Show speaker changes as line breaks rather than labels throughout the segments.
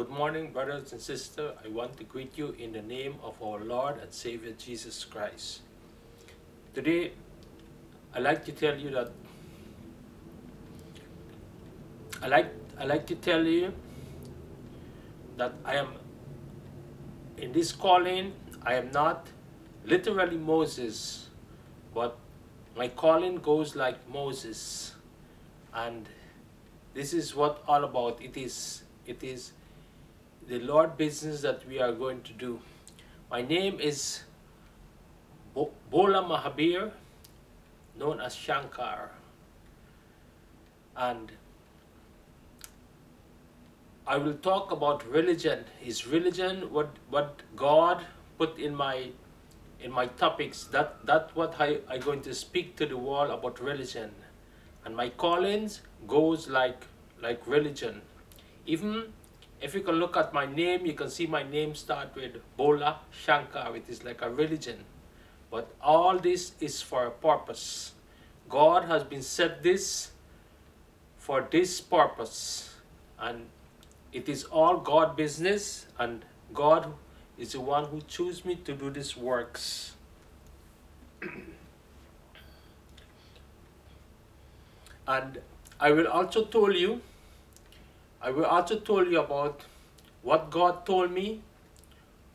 Good morning, brothers and sisters. I want to greet you in the name of our Lord and Savior Jesus Christ. Today, I like to tell you that I like to tell you that I am in this calling. I am not literally Moses, but my calling goes like Moses, and this is what all about. It is the Lord business that we are going to do. My name is Bola Mahabir, known as Shankar, and I will talk about religion. Is religion what God put in my topics? That what I going to speak to the world about religion, and my callings goes like religion. Even if you can look at my name, you can see my name start with Bola Shankar. It is like a religion, but all this is for a purpose. God has been set this for this purpose, and it is all God business, and God is the one who chose me to do these works. And I will also tell you about what God told me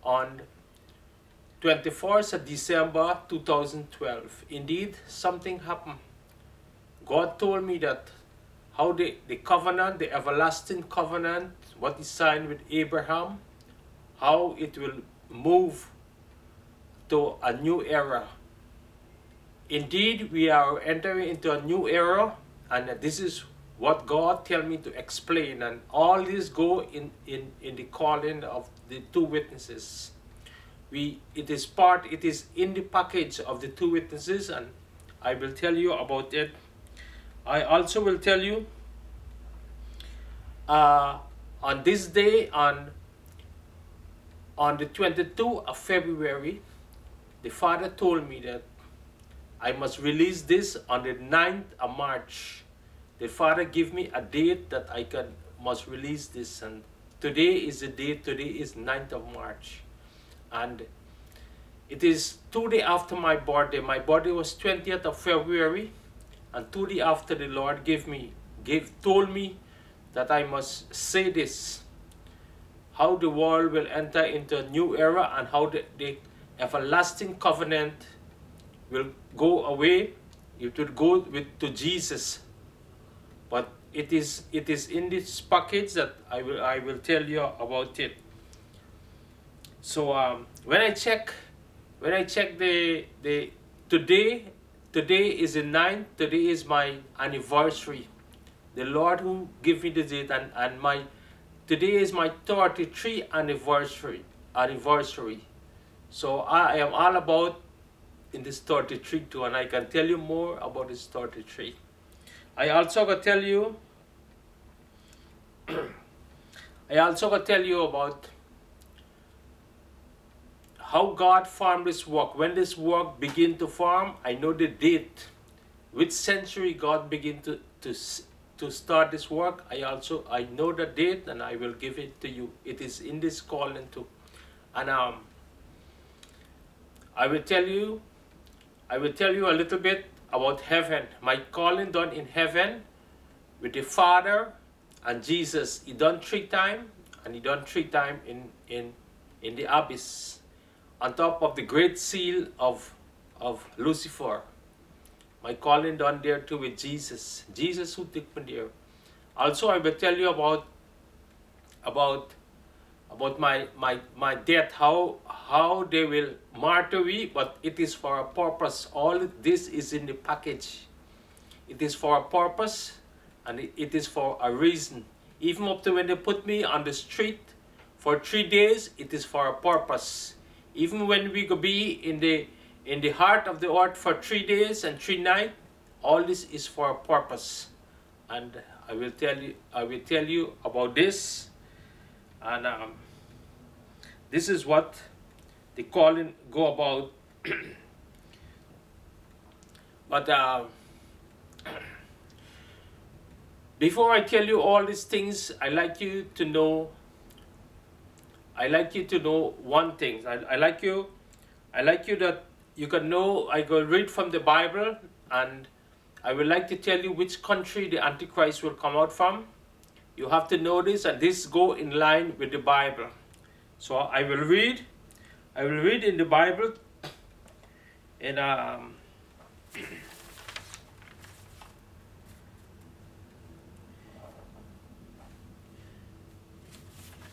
on 21st of December 2012. Indeed, something happened. God told me that how the covenant, the everlasting covenant, what he signed with Abraham, how it will move to a new era. Indeed, we are entering into a new era, and this is what God tell me to explain, and all this go in the calling of the two witnesses. It is in the package of the two witnesses, and I will tell you about it. I also will tell you on this day, on the 22nd of February, the Father told me that I must release this on the 9th of March. The Father gave me a date that must release this, and today is the date. Today is 9th of March, and it is 2 days after my birthday. My birthday was 20th of February, and 2 days after the Lord told me that I must say this, how the world will enter into a new era, and how the everlasting covenant will go away. It will go to Jesus. But it is in this package that I will tell you about it. So when I check the today is the 9th. Today is my anniversary. The Lord who gave me the date, and today is my 33 anniversary. So I am all about in this 33 too, and I can tell you more about this 33. I also gonna tell you about how God formed this work. When this work begin to form, I know the date, which century God begin to start this work. I know the date, and I will give it to you. It is in this calling too, and I will tell you a little bit about heaven. My calling done in heaven with the Father and Jesus. He done 3 times, and he done 3 times in the abyss, on top of the great seal of Lucifer. My calling done there too with Jesus. Jesus who took me there. Also, I will tell you about my death, how they will martyr me, but it is for a purpose. All this is in the package. It is for a purpose, and it is for a reason. Even up to when they put me on the street for 3 days, it is for a purpose. Even when we could be in the heart of the earth for 3 days and 3 nights, all this is for a purpose. And I will tell you about this, and this is what the calling go about. But before I tell you all these things, I like you to know I like you to know one thing. I like you that you can know. I will read from the Bible, and I would like to tell you which country the Antichrist will come out from. You have to know this, and this go in line with the Bible. So I will read. I will read in the Bible, and let's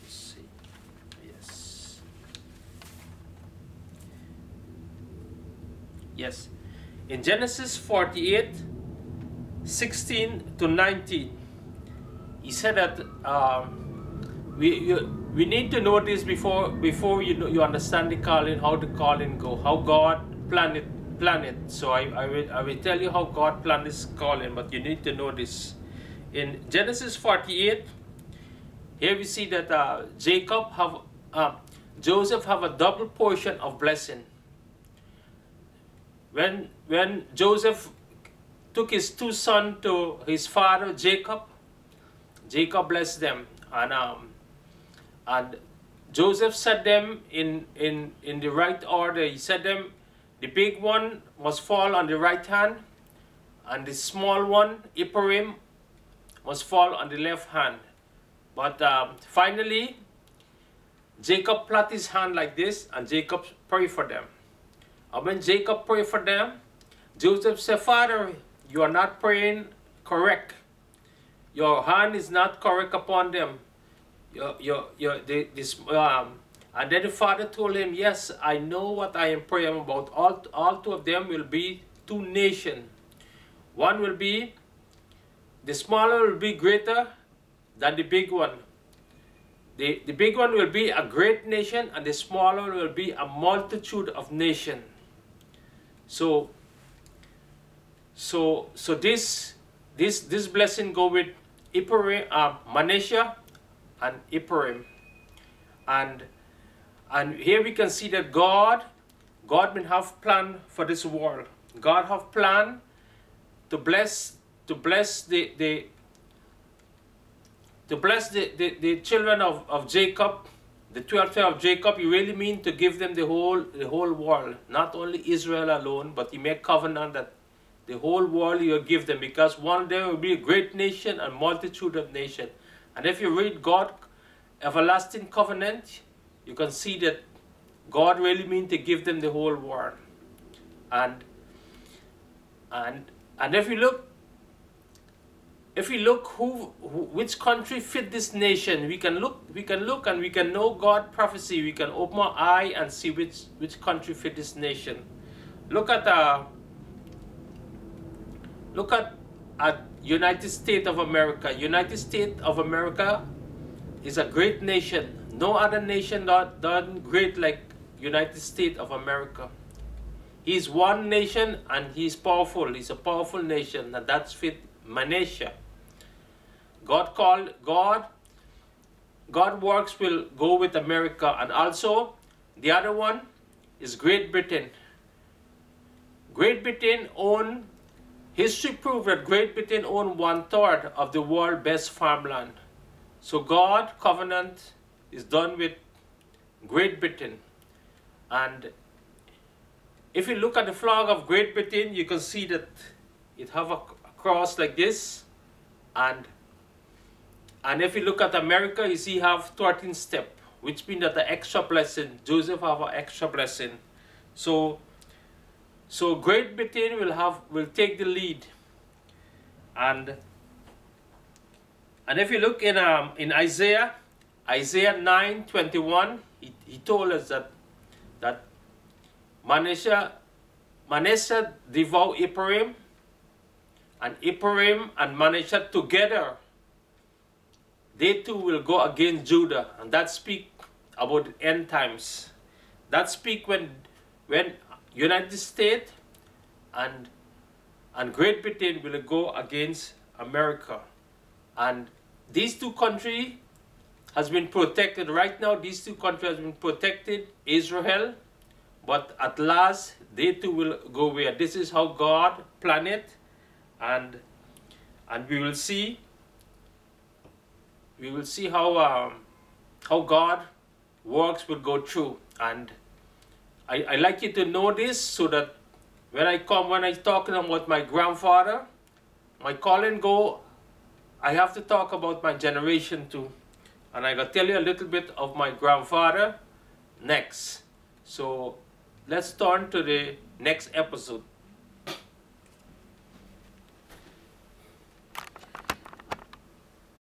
see. Yes. Yes. In Genesis 48, 16 to 19, he said that we need to know this before you understand the calling, how the calling go, how God planned it. So I will tell you how God planned this calling, but you need to know this. In Genesis 48, here we see that Joseph have a double portion of blessing. When Joseph took his two sons to his father Jacob blessed them, and Joseph set them in the right order. He said them, the big one must fall on the right hand, and the small one, Ephraim, must fall on the left hand. But finally, Jacob put his hand like this, and Jacob prayed for them. And when Jacob prayed for them, Joseph said, Father, you are not praying correct. Your hand is not correct upon them. And then the father told him, yes, I know what I am praying about. All two of them will be two nations. One will be, the smaller will be greater than the big one. The big one will be a great nation, and the smaller will be a multitude of nations. So this blessing go with Ephraim, Manasseh, and Ephraim, and here we can see that God will have plan for this world. God have plan to bless the children of Jacob, the 12 of Jacob. He really mean to give them the whole world, not only Israel alone, but he made covenant that the whole world he will give them, because one day will be a great nation and multitude of nations. And if you read God everlasting covenant, you can see that God really mean to give them the whole world. And if you look which country fit this nation, we can look and we can know God prophecy. We can open our eye and see which country fit this nation. Look at United States of America. United States of America is a great nation. No other nation done great like United States of America. He's one nation and he's powerful. He's a powerful nation, and that's fit Manasseh. God works will go with America, and also the other one is Great Britain. Great Britain own, history proves that Great Britain own 1/3 of the world's best farmland. So God covenant is done with Great Britain. And if you look at the flag of Great Britain, you can see that it have a cross like this, and if you look at America, you see have 13 step, which means that the extra blessing. Joseph have an extra blessing. So Great Britain will take the lead. And if you look in Isaiah 9:21, he told us that Manasseh devoured Ephraim, and Ephraim and Manasseh together, they too will go against Judah. And that speak about the end times. That speak when United States and Great Britain will go against America. And these two countries has been protected. Right now, these two countries has been protected, Israel, but at last they too will go where. This is how God planned it, and we will see how God works will go through. And I like you to know this so that when I talking about my grandfather, my calling go, I have to talk about my generation too. And I gotta tell you a little bit of my grandfather next. So let's turn to the next episode.